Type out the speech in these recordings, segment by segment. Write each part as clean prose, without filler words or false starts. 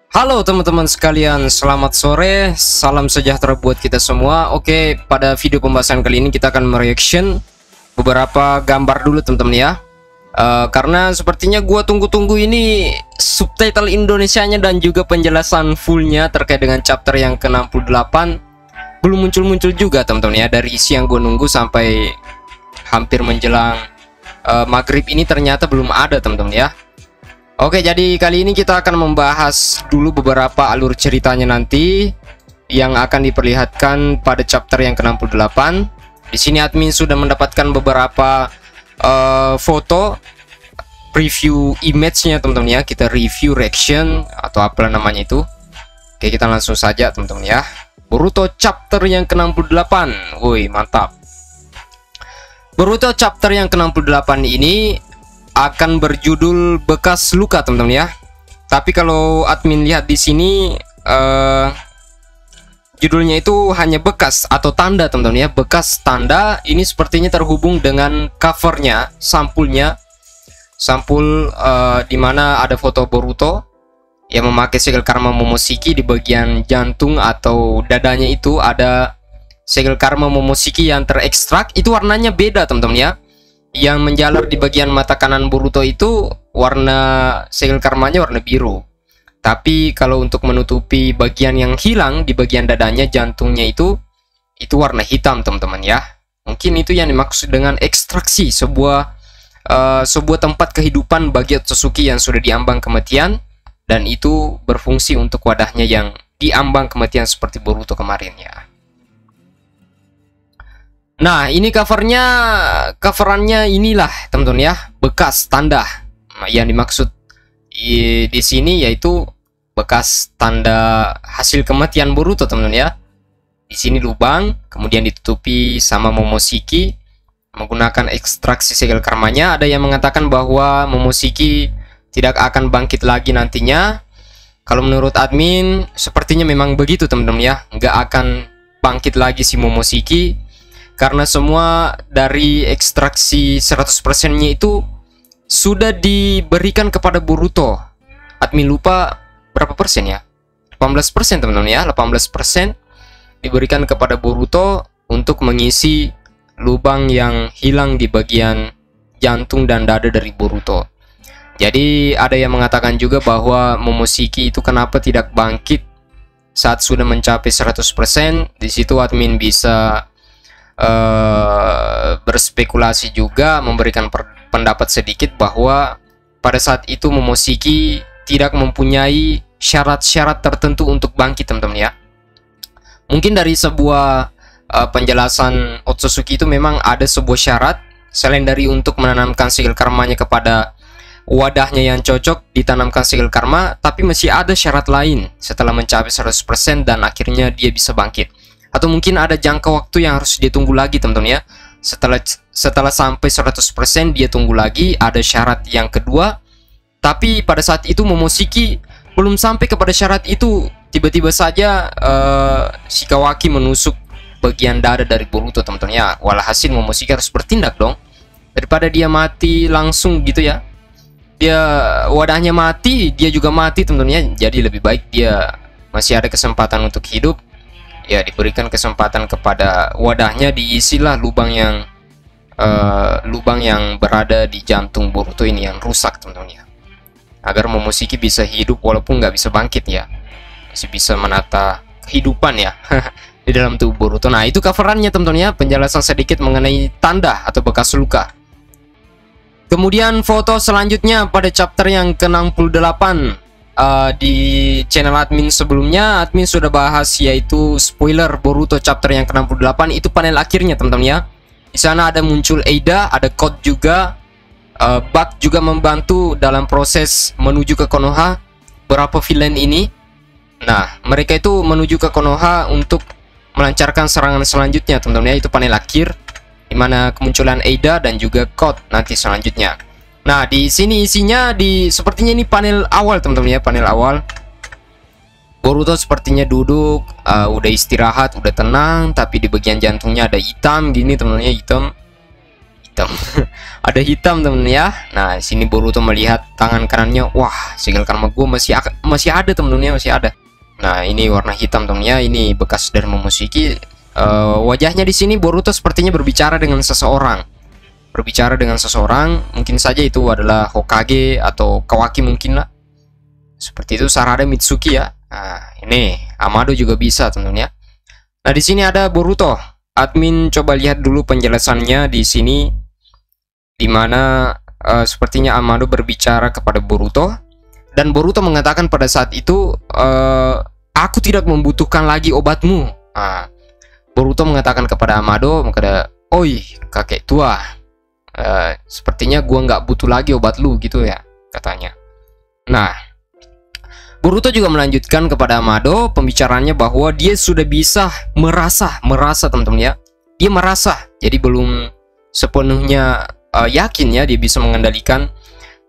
Halo teman-teman sekalian, selamat sore, salam sejahtera buat kita semua. Oke, pada video pembahasan kali ini kita akan mereaction beberapa gambar dulu teman-teman ya. Karena sepertinya gua tunggu-tunggu ini subtitle Indonesianya dan juga penjelasan fullnya terkait dengan chapter yang ke-68 belum muncul-muncul juga teman-teman ya. Dari isi yang gue nunggu sampai hampir menjelang maghrib ini ternyata belum ada teman-teman ya. Oke, jadi kali ini kita akan membahas dulu beberapa alur ceritanya nanti yang akan diperlihatkan pada chapter yang ke-68. Di sini admin sudah mendapatkan beberapa foto preview image-nya teman-teman ya. Kita review reaction atau apa namanya itu. Oke, kita langsung saja teman-teman ya. Boruto chapter yang ke-68. Woi, mantap. Boruto chapter yang ke-68 ini akan berjudul bekas luka teman-teman ya. Tapi kalau admin lihat di sini judulnya itu hanya bekas atau tanda teman-teman ya. Bekas tanda ini sepertinya terhubung dengan covernya, sampulnya. Sampul dimana ada foto Boruto yang memakai segel karma Momoshiki. Di bagian jantung atau dadanya itu ada segel karma Momoshiki yang terekstrak. Itu warnanya beda teman-teman ya. Yang menjalar di bagian mata kanan Boruto itu warna segel karmanya warna biru. Tapi kalau untuk menutupi bagian yang hilang di bagian dadanya, jantungnya itu warna hitam teman-teman ya. Mungkin itu yang dimaksud dengan ekstraksi, sebuah tempat kehidupan bagi Otsutsuki yang sudah diambang kematian, dan itu berfungsi untuk wadahnya yang diambang kematian seperti Boruto kemarin ya. Nah, ini coverannya inilah teman-teman ya, bekas tanda. Nah, yang dimaksud di sini yaitu bekas tanda hasil kematian Boruto teman-teman ya. Di sini lubang, kemudian ditutupi sama Momoshiki menggunakan ekstraksi segel karmanya. Ada yang mengatakan bahwa Momoshiki tidak akan bangkit lagi nantinya. Kalau menurut admin sepertinya memang begitu teman-teman ya, nggak akan bangkit lagi si Momoshiki. Karena semua dari ekstraksi 100%-nya itu sudah diberikan kepada Boruto. Admin lupa berapa persen ya? 18% teman-teman ya. 18% diberikan kepada Boruto untuk mengisi lubang yang hilang di bagian jantung dan dada dari Boruto. Jadi ada yang mengatakan juga bahwa Momoshiki itu kenapa tidak bangkit saat sudah mencapai 100%. Di situ admin bisa berspekulasi juga, memberikan pendapat sedikit bahwa pada saat itu Momoshiki tidak mempunyai syarat-syarat tertentu untuk bangkit teman-teman ya. Mungkin dari sebuah penjelasan Otsutsuki itu memang ada sebuah syarat selain dari untuk menanamkan segel karmanya kepada wadahnya yang cocok ditanamkan segel karma, tapi masih ada syarat lain setelah mencapai 100% dan akhirnya dia bisa bangkit. Atau mungkin ada jangka waktu yang harus dia tunggu lagi teman-teman ya. Setelah sampai 100% dia tunggu lagi, ada syarat yang kedua. Tapi pada saat itu Momoshiki belum sampai kepada syarat itu. Tiba-tiba saja Shikawaki menusuk bagian dada dari Boruto teman-teman ya. Walhasil Momoshiki harus bertindak dong. Daripada dia mati langsung gitu ya, dia wadahnya mati, dia juga mati teman-teman ya. Jadi lebih baik dia masih ada kesempatan untuk hidup ya, diberikan kesempatan kepada wadahnya, diisilah lubang yang berada di jantung Boruto ini yang rusak teman-teman ya, agar Momoshiki bisa hidup walaupun nggak bisa bangkit ya, masih bisa menata kehidupan ya di dalam tubuh Boruto. Nah, itu coverannya teman-teman ya, penjelasan sedikit mengenai tanda atau bekas luka. Kemudian foto selanjutnya pada chapter yang ke-68. Di channel admin sebelumnya admin sudah bahas, yaitu spoiler Boruto chapter yang ke-68. Itu panel akhirnya teman-teman ya. Di sana ada muncul Eida, ada Code juga, Bug juga membantu dalam proses menuju ke Konoha berapa villain ini. Nah, mereka itu menuju ke Konoha untuk melancarkan serangan selanjutnya teman-teman ya. Itu panel akhir dimana kemunculan Eida dan juga Code nanti selanjutnya. Nah, di sini isinya sepertinya ini panel awal teman-teman ya, panel awal. Boruto sepertinya duduk, udah istirahat, udah tenang, tapi di bagian jantungnya ada hitam gini teman-teman ya, hitam hitam. Ada hitam temen ya. Nah sini Boruto melihat tangan kanannya, wah segel karma gue masih ada temen-temennya, masih ada. Nah ini warna hitam temennya, ini bekas dari Momoshiki. Wajahnya di sini Boruto sepertinya berbicara dengan seseorang. Mungkin saja itu adalah Hokage atau Kawaki mungkin lah. Seperti itu Sarada Mitsuki ya. Nah, ini Amado juga bisa teman-teman ya. Nah, di sini ada Boruto. Admin coba lihat dulu penjelasannya di sini, dimana sepertinya Amado berbicara kepada Boruto dan Boruto mengatakan pada saat itu, aku tidak membutuhkan lagi obatmu. Nah, Boruto mengatakan kepada Amado, oi kakek tua, sepertinya gua nggak butuh lagi obat lu gitu ya katanya. Nah, Boruto juga melanjutkan kepada Amado pembicaraannya bahwa dia sudah bisa merasa teman-teman ya. Dia merasa, jadi belum sepenuhnya yakin ya dia bisa mengendalikan,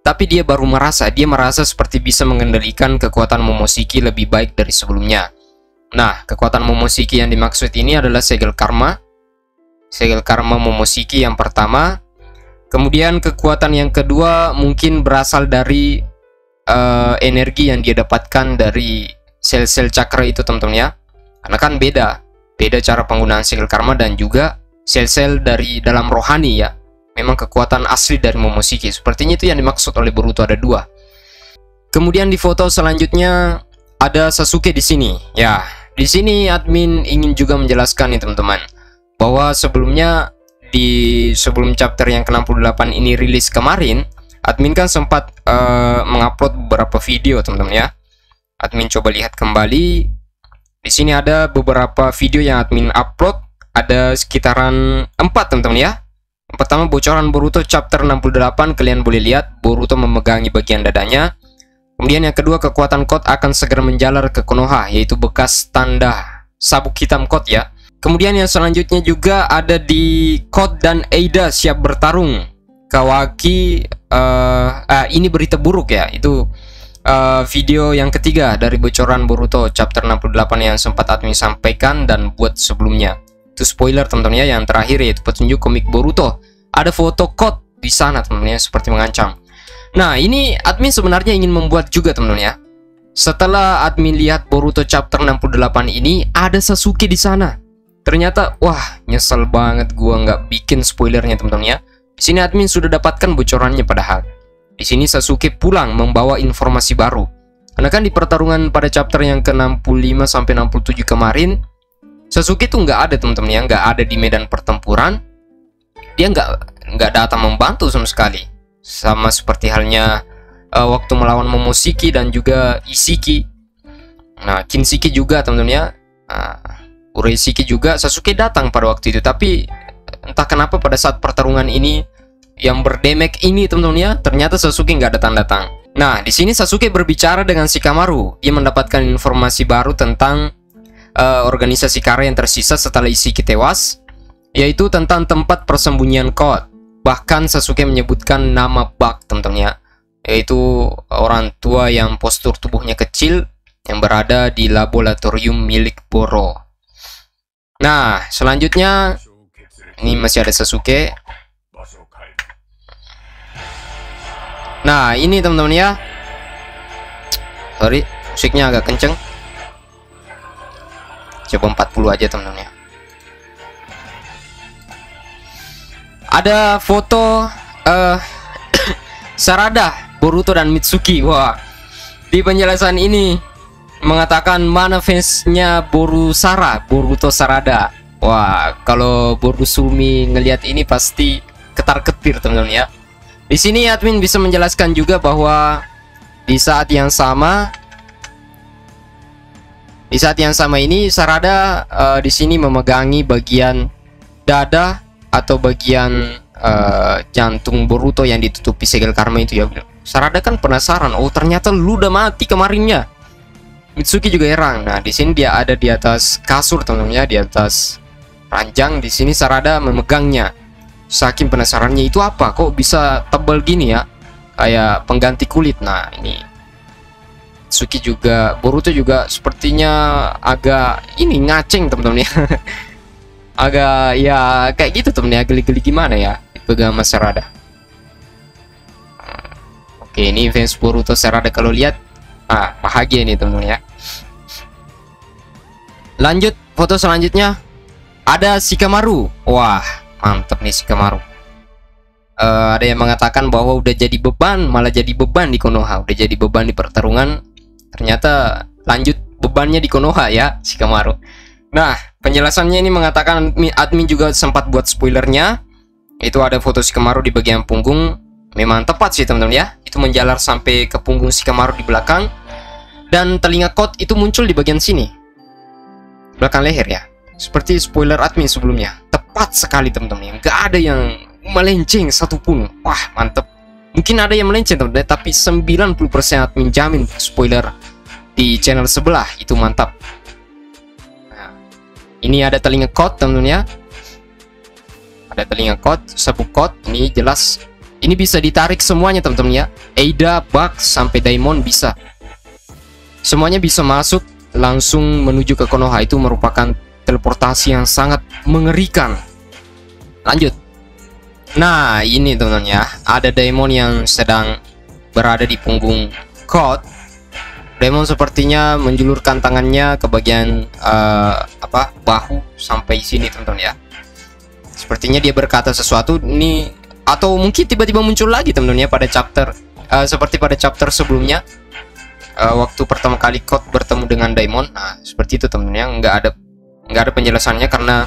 tapi dia baru merasa. Dia merasa seperti bisa mengendalikan kekuatan Momoshiki lebih baik dari sebelumnya. Nah, kekuatan Momoshiki yang dimaksud ini adalah segel karma. Segel karma Momoshiki yang pertama. Kemudian kekuatan yang kedua mungkin berasal dari energi yang dia dapatkan dari sel-sel cakra itu teman-teman ya. Karena kan beda cara penggunaan segel karma dan juga sel-sel dari dalam rohani ya. Memang kekuatan asli dari Momoshiki. Sepertinya itu yang dimaksud oleh Boruto, ada dua. Kemudian di foto selanjutnya ada Sasuke di sini. Ya, di sini admin ingin juga menjelaskan nih teman-teman, bahwa sebelum chapter yang ke-68 ini rilis kemarin, admin kan sempat mengupload beberapa video teman-teman ya. Admin coba lihat kembali. Di sini ada beberapa video yang admin upload, ada sekitaran 4 teman-teman ya. Yang pertama bocoran Boruto chapter 68, kalian boleh lihat Boruto memegangi bagian dadanya. Kemudian yang kedua, kekuatan Code akan segera menjalar ke Konoha, yaitu bekas tanda sabuk hitam Code ya. Kemudian yang selanjutnya juga ada di Code dan Eida siap bertarung. Kawaki, ini berita buruk ya. Itu video yang ketiga dari bocoran Boruto chapter 68 yang sempat admin sampaikan dan buat sebelumnya. Itu spoiler teman-teman ya. Yang terakhir yaitu petunjuk komik Boruto. Ada foto Code di sana teman-teman ya, seperti mengancam. Nah, ini admin sebenarnya ingin membuat juga teman-teman ya. Setelah admin lihat Boruto chapter 68 ini, ada Sasuke di sana. Ternyata, wah, nyesel banget gua nggak bikin spoilernya teman-teman ya. Di sini admin sudah dapatkan bocorannya padahal. Di sini Sasuke pulang membawa informasi baru. Karena kan di pertarungan pada chapter yang ke-65 sampai 67 kemarin, Sasuke tuh nggak ada teman-teman ya, nggak ada di medan pertempuran. Dia nggak datang membantu sama sekali. Sama seperti halnya waktu melawan Momoshiki dan juga Ishiki. Nah, Kinshiki juga teman-teman ya. Ureishiki juga, Sasuke datang pada waktu itu, tapi entah kenapa pada saat pertarungan ini yang berdemek ini teman-teman ya, ternyata Sasuke nggak datang-datang. Nah, di sini Sasuke berbicara dengan Shikamaru. Dia mendapatkan informasi baru tentang organisasi Kara yang tersisa setelah Ishiki tewas, yaitu tentang tempat persembunyian Code. Bahkan Sasuke menyebutkan nama Bug teman-teman ya, yaitu orang tua yang postur tubuhnya kecil yang berada di laboratorium milik Boro. Nah, selanjutnya ini masih ada Sasuke. Nah, ini teman-teman ya. Sorry, musiknya agak kenceng. Coba 40 aja teman-teman ya. Ada foto Sarada, Boruto dan Mitsuki. Wah, di penjelasan ini mengatakan mana fansnya Boruto Sarada. Wah, kalau Borusumi ngelihat ini pasti ketar-ketir teman-teman ya. Di sini admin bisa menjelaskan juga bahwa di saat yang sama ini Sarada di sini memegangi bagian dada atau bagian jantung Boruto yang ditutupi segel karma itu ya. Sarada kan penasaran, oh ternyata lu udah mati kemarinnya. Mitsuki juga heran. Nah, di sini dia ada di atas kasur teman-teman ya, di atas ranjang. Di sini Sarada memegangnya. Saking penasarannya, itu apa? Kok bisa tebal gini ya? Kayak pengganti kulit. Nah, ini Mitsuki juga, Boruto juga sepertinya agak ini ngaceng teman-teman ya. Agak ya kayak gitu temen ya, geli-geli gimana ya. dipegang sama Sarada. Oke, ini fans Boruto Sarada kalau lihat bahagia ini teman-teman ya. Lanjut foto selanjutnya ada Shikamaru. Wah, mantep nih Shikamaru. Ada yang mengatakan bahwa udah jadi beban, malah jadi beban di Konoha, udah jadi beban di pertarungan. Ternyata lanjut bebannya di Konoha ya Shikamaru. Nah, penjelasannya ini mengatakan admin juga sempat buat spoilernya. Itu ada foto Shikamaru di bagian punggung. Memang tepat sih teman-teman ya. Itu menjalar sampai ke punggung Shikamaru di belakang. Dan telinga Code itu muncul di bagian sini, belakang leher ya. Seperti spoiler admin sebelumnya. Tepat sekali teman-teman. Nggak ada yang melenceng satupun. Wah, mantep. Mungkin ada yang melenceng teman-teman, tapi 90% admin jamin spoiler di channel sebelah itu mantap. Nah, ini ada telinga Code teman-teman ya. Ada telinga Code, sabuk Code. Ini jelas. Ini bisa ditarik semuanya teman-teman ya. Eida, Bug, sampai Daimon bisa. Semuanya bisa masuk langsung menuju ke Konoha. Itu merupakan teleportasi yang sangat mengerikan. Lanjut. Nah, ini teman-teman ya. Ada Daimon yang sedang berada di punggung Code. Daimon sepertinya menjulurkan tangannya ke bagian bahu sampai sini teman-teman ya. Sepertinya dia berkata sesuatu ini, atau mungkin tiba-tiba muncul lagi teman-teman ya pada chapter seperti pada chapter sebelumnya. Waktu pertama kali Code bertemu dengan Daimon. Nah, seperti itu teman-teman ya. Nggak ada penjelasannya karena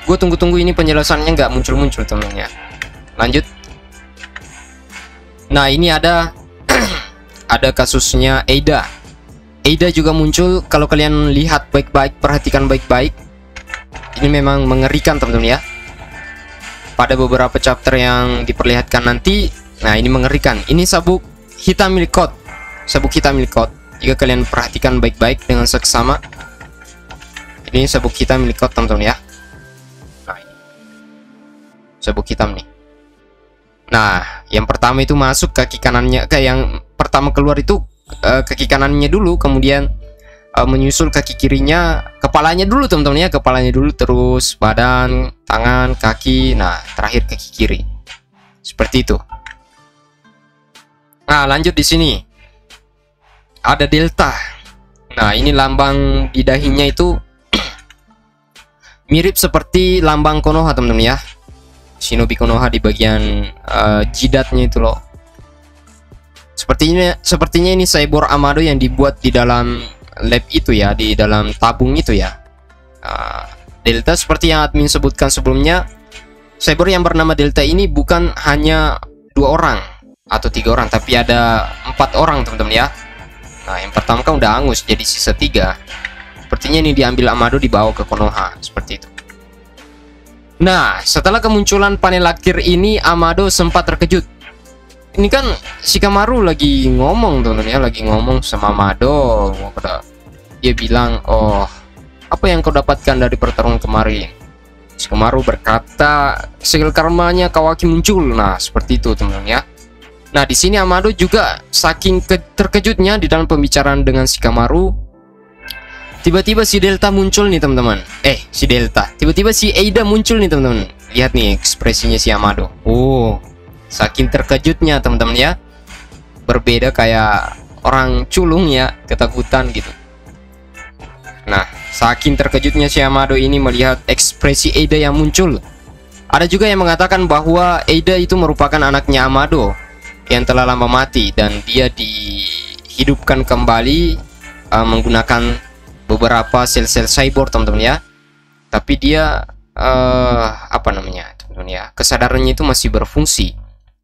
gue tunggu-tunggu ini penjelasannya nggak muncul-muncul teman-teman ya. Lanjut. Nah, ini ada ada kasusnya Eida. Eida juga muncul. Kalau kalian lihat baik-baik, perhatikan baik-baik, ini memang mengerikan teman-teman ya. Pada beberapa chapter yang diperlihatkan nanti, nah ini mengerikan. Ini sabuk hitam milik Code. Sabuk hitam milik Code. Jika kalian perhatikan baik-baik dengan seksama, ini sabuk hitam milik Code teman-teman ya. Nah, ini sabuk hitam nih. Nah, yang pertama itu masuk kaki kanannya, kayak yang pertama keluar itu kaki kanannya dulu, kemudian menyusul kaki kirinya, kepalanya dulu teman-teman ya, kepalanya dulu, terus badan, tangan, kaki, nah terakhir kaki kiri. Seperti itu. Nah, lanjut di sini. Ada Delta. Nah, ini lambang di dahinya itu mirip seperti lambang Konoha teman-teman ya. Shinobi Konoha di bagian jidatnya itu loh. Sepertinya ini Cyborg Amado yang dibuat di dalam lab itu ya, di dalam tabung itu ya. Delta seperti yang admin sebutkan sebelumnya, cyborg yang bernama Delta ini bukan hanya 2 orang atau 3 orang, tapi ada 4 orang teman-teman ya. Nah, yang pertama kan udah angus, jadi sisa 3. Sepertinya ini diambil Amado, dibawa ke Konoha, seperti itu. Nah, setelah kemunculan panel akhir ini, Amado sempat terkejut. Ini kan Shikamaru lagi ngomong teman-teman ya, lagi ngomong sama Amado. Dia bilang, "Oh, apa yang kau dapatkan dari pertarungan kemarin?" Shikamaru berkata, "Segel karmanya Kawaki muncul." Nah, seperti itu teman-teman ya. Nah, di sini Amado juga saking terkejutnya di dalam pembicaraan dengan Shikamaru, tiba-tiba si Delta muncul nih teman-teman. Si Delta. Tiba-tiba si Eida muncul nih teman-teman. Lihat nih ekspresinya si Amado. Oh, saking terkejutnya teman-teman ya. Berbeda kayak orang culung ya, ketakutan gitu. Nah, saking terkejutnya si Amado ini melihat ekspresi Eida yang muncul. Ada juga yang mengatakan bahwa Eida itu merupakan anaknya Amado yang telah lama mati dan dia dihidupkan kembali menggunakan beberapa sel-sel cyborg teman-teman ya. Tapi dia teman-teman ya, kesadarannya itu masih berfungsi.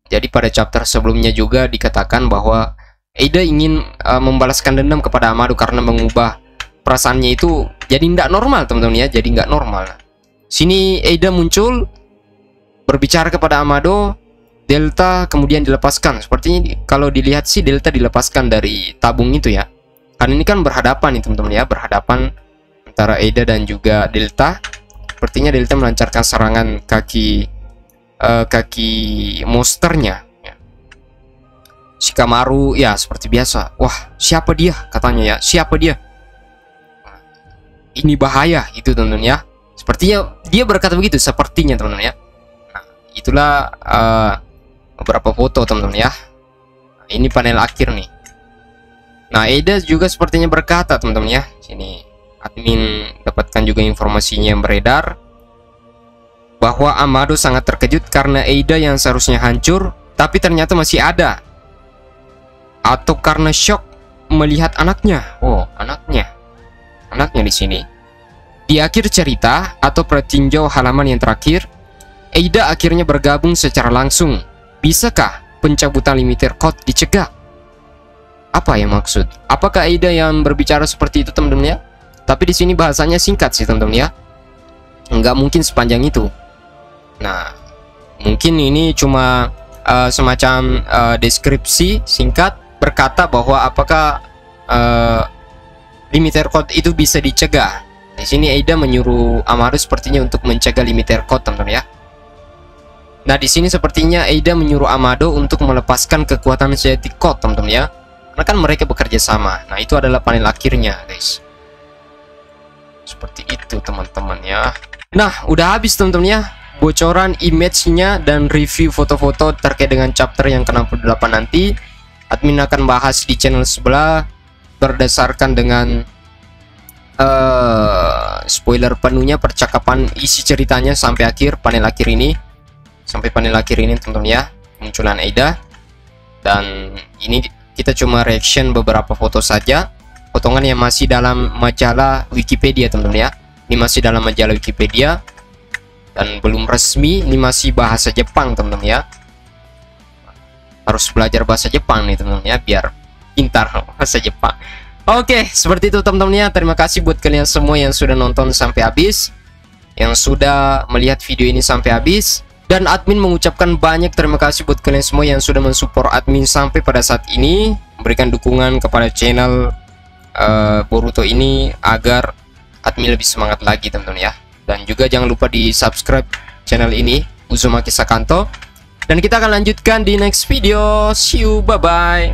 Jadi pada chapter sebelumnya juga dikatakan bahwa Eida ingin membalaskan dendam kepada Amado karena mengubah perasaannya itu jadi tidak normal teman-teman ya, jadi nggak normal. Sini Eida muncul berbicara kepada Amado. Delta kemudian dilepaskan. Sepertinya kalau dilihat sih Delta dilepaskan dari tabung itu ya. Karena ini kan berhadapan nih teman-teman ya, berhadapan antara Eida dan juga Delta. Sepertinya Delta melancarkan serangan kaki monsternya. Shikamaru ya seperti biasa. Wah, siapa dia? Katanya ya, siapa dia? Ini bahaya itu teman-teman ya. Sepertinya dia berkata begitu, sepertinya teman-teman ya. Nah, itulah beberapa foto teman-teman ya. Ini panel akhir nih. Nah, Eida juga sepertinya berkata teman-teman ya. Sini admin dapatkan juga informasinya yang beredar bahwa Amado sangat terkejut karena Eida yang seharusnya hancur tapi ternyata masih ada, atau karena shock melihat anaknya. Oh, anaknya di sini. Di akhir cerita atau pretinjau halaman yang terakhir, Eida akhirnya bergabung secara langsung. Bisakah pencabutan limiter code dicegah? Apa yang maksud? Apakah Eida yang berbicara seperti itu teman-teman ya? Tapi di sini bahasanya singkat sih teman-teman ya. Nggak mungkin sepanjang itu. Nah, mungkin ini cuma semacam deskripsi singkat berkata bahwa apakah limiter code itu bisa dicegah. Di sini Eida menyuruh Amado sepertinya untuk mencegah limiter code teman-teman ya. Nah, di sini sepertinya Eida menyuruh Amado untuk melepaskan kekuatan genetic code teman-teman ya. Karena kan mereka bekerja sama. Nah, itu adalah panel akhirnya guys. Seperti itu teman-teman ya. Nah, udah habis teman-teman ya bocoran image-nya dan review foto-foto terkait dengan chapter yang ke-68 nanti. Admin akan bahas di channel sebelah berdasarkan dengan spoiler penuhnya percakapan isi ceritanya sampai akhir panel akhir ini. Sampai panel akhir ini teman-teman ya, munculan Eida. Dan ini kita cuma reaction beberapa foto saja. Potongan yang masih dalam majalah Wikipedia teman-teman ya. Ini masih dalam majalah Wikipedia dan belum resmi. Ini masih bahasa Jepang teman-teman ya. Harus belajar bahasa Jepang nih teman-teman ya, biar pintar bahasa Jepang. Oke, seperti itu teman-teman ya. Terima kasih buat kalian semua yang sudah nonton sampai habis, yang sudah melihat video ini sampai habis. Dan admin mengucapkan banyak terima kasih buat kalian semua yang sudah mensupport admin sampai pada saat ini, memberikan dukungan kepada channel Boruto ini agar admin lebih semangat lagi teman-teman ya. Dan juga jangan lupa di subscribe channel ini, Uzumaki Sakanto. Dan kita akan lanjutkan di next video. See you, bye bye.